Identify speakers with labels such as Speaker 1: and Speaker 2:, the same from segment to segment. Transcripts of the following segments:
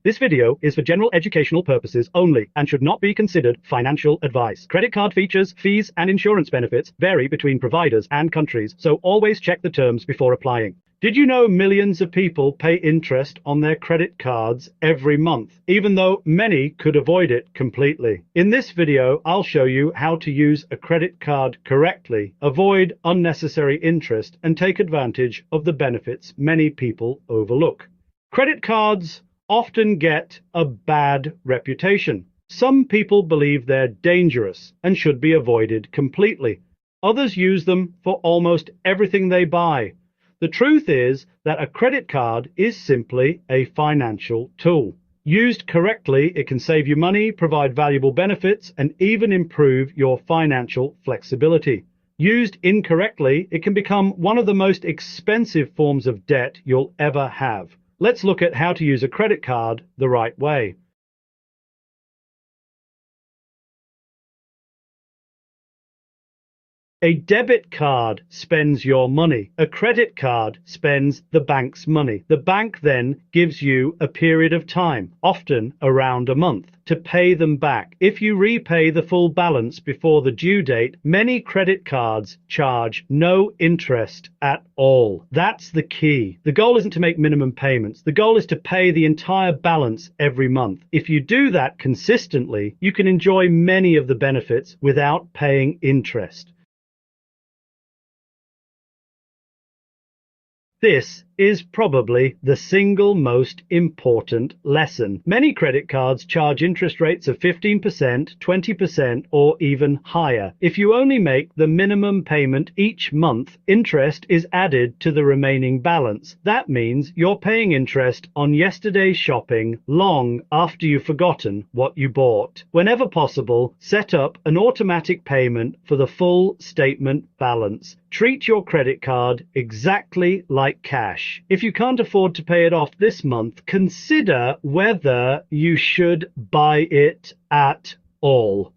Speaker 1: This video is for general educational purposes only and should not be considered financial advice. Credit card features, fees, and insurance benefits vary between providers and countries, so always check the terms before applying. Did you know millions of people pay interest on their credit cards every month, even though many could avoid it completely? In this video, I'll show you how to use a credit card correctly, avoid unnecessary interest, and take advantage of the benefits many people overlook. Credit cards often get a bad reputation. Some people believe they're dangerous and should be avoided completely. Others use them for almost everything they buy. The truth is that a credit card is simply a financial tool. Used correctly, it can save you money, provide valuable benefits, and even improve your financial flexibility. Used incorrectly, it can become one of the most expensive forms of debt you'll ever have. Let's look at how to use a credit card the right way. A debit card spends your money. A credit card spends the bank's money. The bank then gives you a period of time, often around a month, to pay them back. If you repay the full balance before the due date, many credit cards charge no interest at all. That's the key. The goal isn't to make minimum payments. The goal is to pay the entire balance every month. If you do that consistently, you can enjoy many of the benefits without paying interest. This is probably the single most important lesson. Many credit cards charge interest rates of 15%, 20%, or even higher. If you only make the minimum payment each month, interest is added to the remaining balance. That means you're paying interest on yesterday's shopping long after you've forgotten what you bought. Whenever possible, set up an automatic payment for the full statement balance. Treat your credit card exactly like cash. If you can't afford to pay it off this month, consider whether you should buy it at all.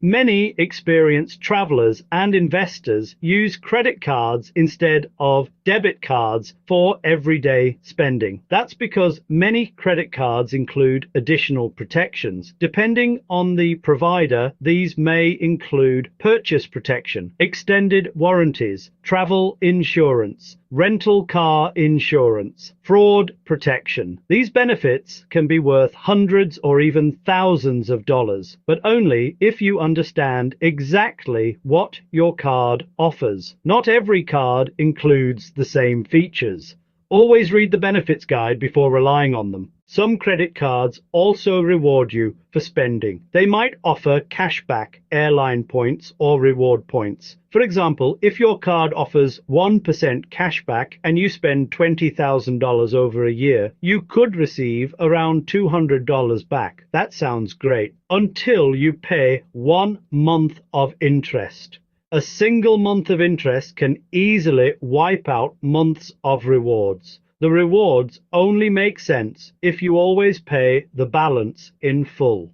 Speaker 1: Many experienced travelers and investors use credit cards instead of debit cards for everyday spending. That's because many credit cards include additional protections. Depending on the provider, these may include purchase protection, extended warranties, travel insurance, rental car insurance, fraud protection. These benefits can be worth hundreds or even thousands of dollars, but only if you understand exactly what your card offers. Not every card includes the same features. Always read the benefits guide before relying on them. Some credit cards also reward you for spending. They might offer cashback, airline points, or reward points. For example, if your card offers 1% cashback and you spend $20,000 over a year, you could receive around $200 back. That sounds great, until you pay 1 month of interest. A single month of interest can easily wipe out months of rewards. The rewards only make sense if you always pay the balance in full.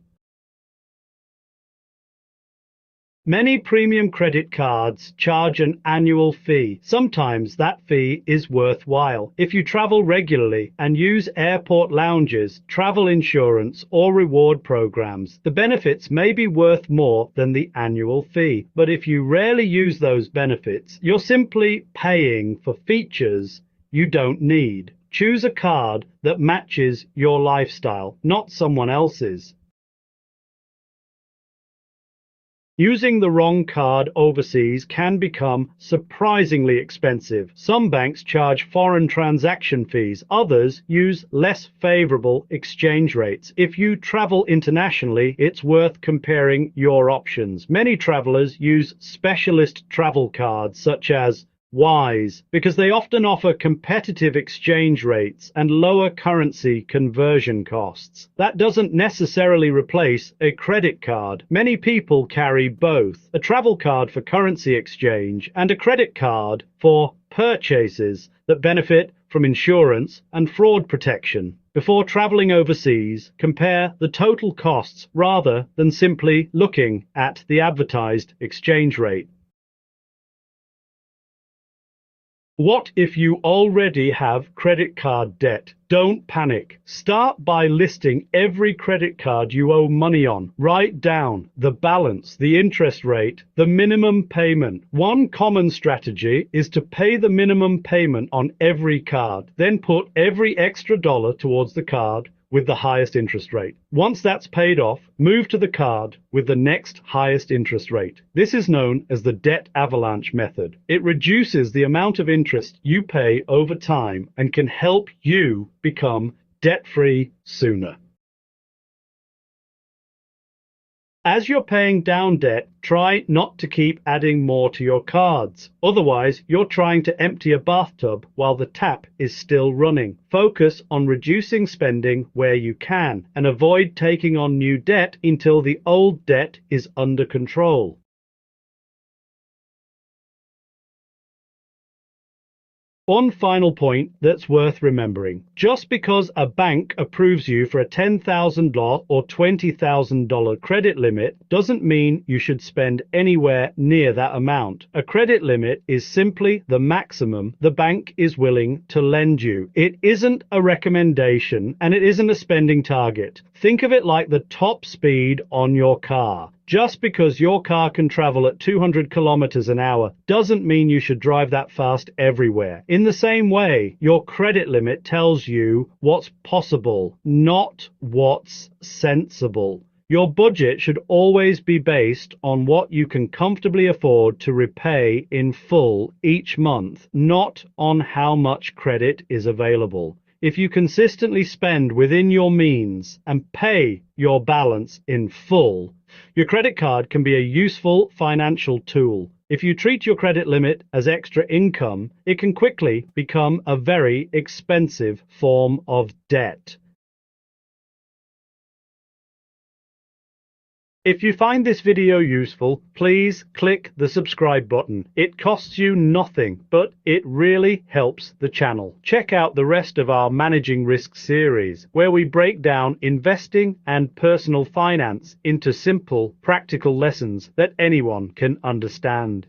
Speaker 1: Many premium credit cards charge an annual fee. Sometimes that fee is worthwhile. If you travel regularly and use airport lounges, travel insurance, or reward programs, the benefits may be worth more than the annual fee. But if you rarely use those benefits, you're simply paying for features you don't need. Choose a card that matches your lifestyle, not someone else's. Using the wrong card overseas can become surprisingly expensive. Some banks charge foreign transaction fees. Others use less favorable exchange rates. If you travel internationally, it's worth comparing your options. Many travelers use specialist travel cards such as Wise because they often offer competitive exchange rates and lower currency conversion costs. That doesn't necessarily replace a credit card. Many people carry both, a travel card for currency exchange and a credit card for purchases that benefit from insurance and fraud protection. Before traveling overseas, compare the total costs rather than simply looking at the advertised exchange rate. What if you already have credit card debt? Don't panic. Start by listing every credit card you owe money on. Write down the balance, the interest rate, the minimum payment. One common strategy is to pay the minimum payment on every card, then put every extra dollar towards the card with the highest interest rate. Once that's paid off, move to the card with the next highest interest rate. This is known as the debt avalanche method. It reduces the amount of interest you pay over time and can help you become debt-free sooner. As you're paying down debt, try not to keep adding more to your cards. Otherwise, you're trying to empty a bathtub while the tap is still running. Focus on reducing spending where you can and avoid taking on new debt until the old debt is under control. One final point that's worth remembering. Just because a bank approves you for a $10,000 or $20,000 credit limit doesn't mean you should spend anywhere near that amount. A credit limit is simply the maximum the bank is willing to lend you. It isn't a recommendation and it isn't a spending target. Think of it like the top speed on your car. Just because your car can travel at 200 kilometers an hour doesn't mean you should drive that fast everywhere. In the same way, your credit limit tells you what's possible, not what's sensible. Your budget should always be based on what you can comfortably afford to repay in full each month, not on how much credit is available. If you consistently spend within your means and pay your balance in full, your credit card can be a useful financial tool. If you treat your credit limit as extra income, it can quickly become a very expensive form of debt. If you find this video useful, please click the subscribe button. It costs you nothing, but it really helps the channel. Check out the rest of our Managing Risk series, where we break down investing and personal finance into simple, practical lessons that anyone can understand.